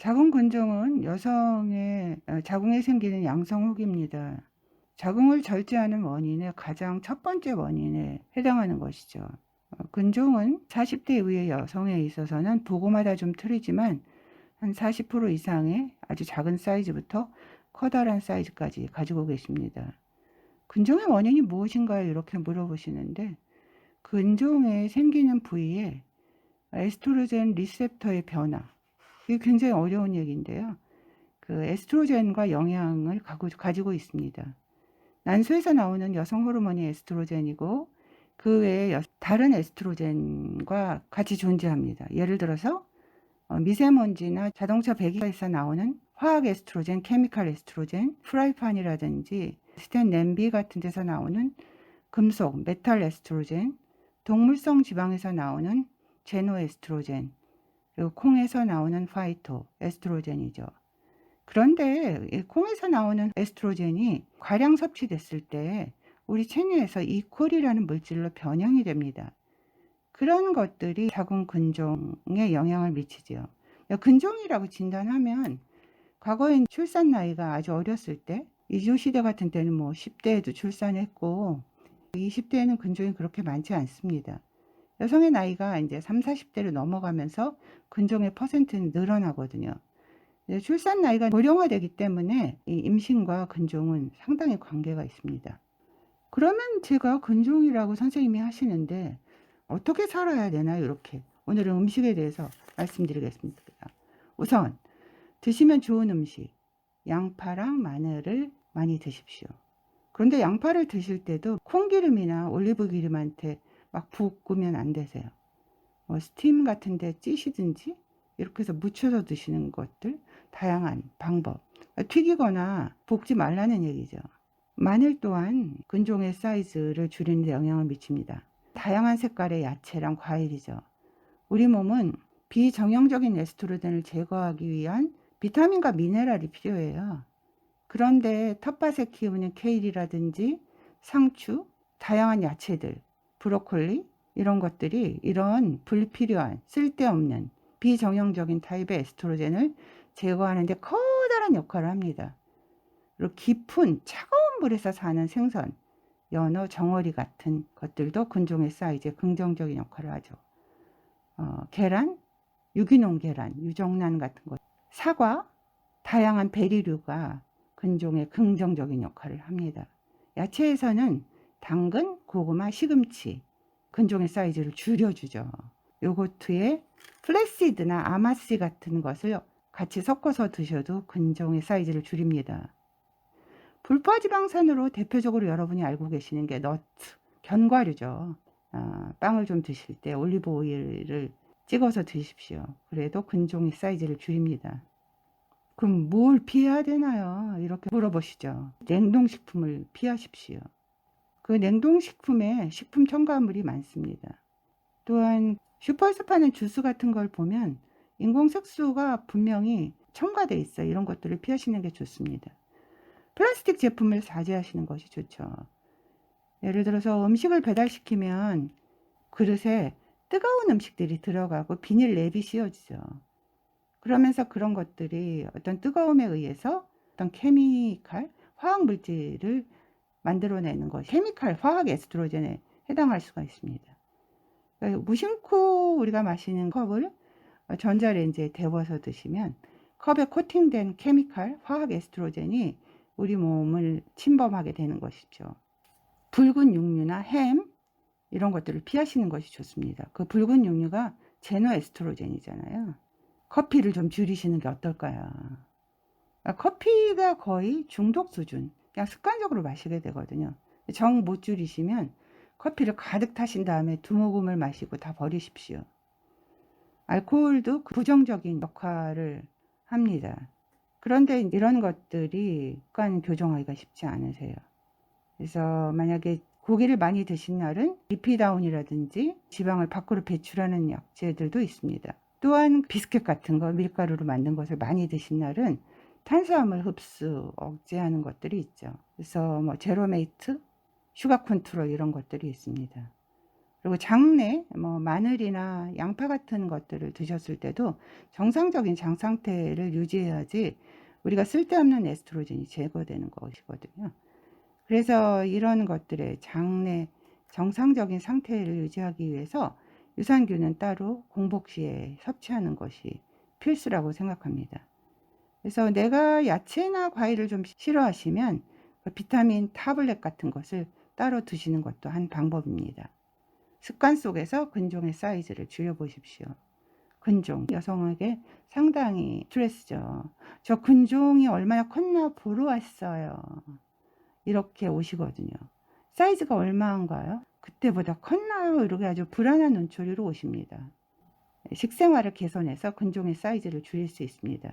자궁 근종은 여성의 자궁에 생기는 양성혹입니다. 자궁을 절제하는 원인의 가장 첫 번째 원인에 해당하는 것이죠. 근종은 40대 이후의 여성에 있어서는 부고마다 좀 틀리지만 한 40% 이상의 아주 작은 사이즈부터 커다란 사이즈까지 가지고 계십니다. 근종의 원인이 무엇인가요? 이렇게 물어보시는데, 근종에 생기는 부위에 에스트로겐 리셉터의 변화, 이게 굉장히 어려운 얘기인데요. 그 에스트로겐과 영향을 가지고 있습니다. 난소에서 나오는 여성 호르몬이 에스트로겐이고 그 외에 다른 에스트로겐과 같이 존재합니다. 예를 들어서 미세먼지나 자동차 배기가에서 나오는 화학 에스트로겐, 케미칼 에스트로겐, 프라이팬이라든지 스텐 냄비 같은 데서 나오는 금속, 메탈 에스트로겐, 동물성 지방에서 나오는 제노 에스트로겐, 그리고 콩에서 나오는 파이토 에스트로겐이죠. 그런데 이 콩에서 나오는 에스트로겐이 과량 섭취됐을 때 우리 체내에서 이콜이라는 물질로 변형이 됩니다. 그런 것들이 자궁 근종에 영향을 미치죠. 근종이라고 진단하면 과거엔 출산 나이가 아주 어렸을 때 이조시대 같은 때는 뭐 10대에도 출산했고 20대에는 근종이 그렇게 많지 않습니다. 여성의 나이가 이제 30, 40대로 넘어가면서 근종의 퍼센트는 늘어나거든요. 출산 나이가 고령화되기 때문에 이 임신과 근종은 상당히 관계가 있습니다. 그러면 제가 근종이라고 선생님이 하시는데 어떻게 살아야 되나요? 이렇게 오늘은 음식에 대해서 말씀드리겠습니다. 우선 드시면 좋은 음식, 양파랑 마늘을 많이 드십시오. 그런데 양파를 드실 때도 콩기름이나 올리브 기름한테 막 볶으면 안 되세요. 스팀 같은 데 찌시든지 이렇게 해서 무쳐서 드시는 것들, 다양한 방법. 튀기거나 볶지 말라는 얘기죠. 마늘 또한 근종의 사이즈를 줄이는 데 영향을 미칩니다. 다양한 색깔의 야채랑 과일이죠. 우리 몸은 비정형적인 에스트로겐을 제거하기 위한 비타민과 미네랄이 필요해요. 그런데 텃밭에 키우는 케일이라든지 상추, 다양한 야채들, 브로콜리 이런 것들이 이런 불필요한 쓸데없는 비정형적인 타입의 에스트로겐을 제거하는 데 커다란 역할을 합니다. 그리고 깊은 차가운 물에서 사는 생선, 연어, 정어리 같은 것들도 근종의 사이즈에 긍정적인 역할을 하죠. 계란, 유기농 계란, 유정란 같은 것, 사과, 다양한 베리류가 근종에 긍정적인 역할을 합니다. 야채에서는 당근, 고구마, 시금치, 근종의 사이즈를 줄여주죠. 요거트에 플래시드나 아마씨 같은 것을 같이 섞어서 드셔도 근종의 사이즈를 줄입니다. 불포지방산으로 대표적으로 여러분이 알고 계시는 게 너트, 견과류죠. 빵을 좀 드실 때 올리브 오일을 찍어서 드십시오. 그래도 근종의 사이즈를 줄입니다. 그럼 뭘 피해야 되나요? 이렇게 물어보시죠. 냉동식품을 피하십시오. 그 냉동식품에 식품 첨가물이 많습니다. 또한 슈퍼에서 파는 주스 같은 걸 보면 인공색소가 분명히 첨가돼 있어요. 이런 것들을 피하시는 게 좋습니다. 플라스틱 제품을 자제하시는 것이 좋죠. 예를 들어서 음식을 배달시키면 그릇에 뜨거운 음식들이 들어가고 비닐 랩이 씌워지죠. 그러면서 그런 것들이 어떤 뜨거움에 의해서 어떤 케미칼, 화학 물질을 만들어내는 것, 케미칼, 화학 에스트로겐에 해당할 수가 있습니다. 그러니까 무심코 우리가 마시는 컵을 전자레인지에 데워서 드시면 컵에 코팅된 케미칼, 화학 에스트로겐이 우리 몸을 침범하게 되는 것이죠. 붉은 육류나 햄 이런 것들을 피하시는 것이 좋습니다. 그 붉은 육류가 제노 에스트로겐이잖아요. 커피를 좀 줄이시는 게 어떨까요? 커피가 거의 중독 수준, 그냥 습관적으로 마시게 되거든요. 정 못 줄이시면 커피를 가득 타신 다음에 2모금을 마시고 다 버리십시오. 알코올도 부정적인 역할을 합니다. 그런데 이런 것들이 습관 교정하기가 쉽지 않으세요. 그래서 만약에 고기를 많이 드신 날은 리피다운이라든지 지방을 밖으로 배출하는 약재들도 있습니다. 또한 비스켓 같은 거, 밀가루로 만든 것을 많이 드신 날은 탄수화물 흡수 억제하는 것들이 있죠. 그래서 뭐 제로메이트, 슈가 컨트롤 이런 것들이 있습니다. 그리고 장내 뭐 마늘이나 양파 같은 것들을 드셨을 때도 정상적인 장 상태를 유지해야지 우리가 쓸데없는 에스트로겐이 제거되는 것이거든요. 그래서 이런 것들의 장내 정상적인 상태를 유지하기 위해서 유산균은 따로 공복 시에 섭취하는 것이 필수라고 생각합니다. 그래서 내가 야채나 과일을 좀 싫어하시면 비타민 타블렛 같은 것을 따로 드시는 것도 한 방법입니다. 습관 속에서 근종의 사이즈를 줄여보십시오. 근종, 여성에게 상당히 스트레스죠. 저 근종이 얼마나 컸나 보러 왔어요. 이렇게 오시거든요. 사이즈가 얼마인가요? 그때보다 컸나요? 이렇게 아주 불안한 눈초리로 오십니다. 식생활을 개선해서 근종의 사이즈를 줄일 수 있습니다.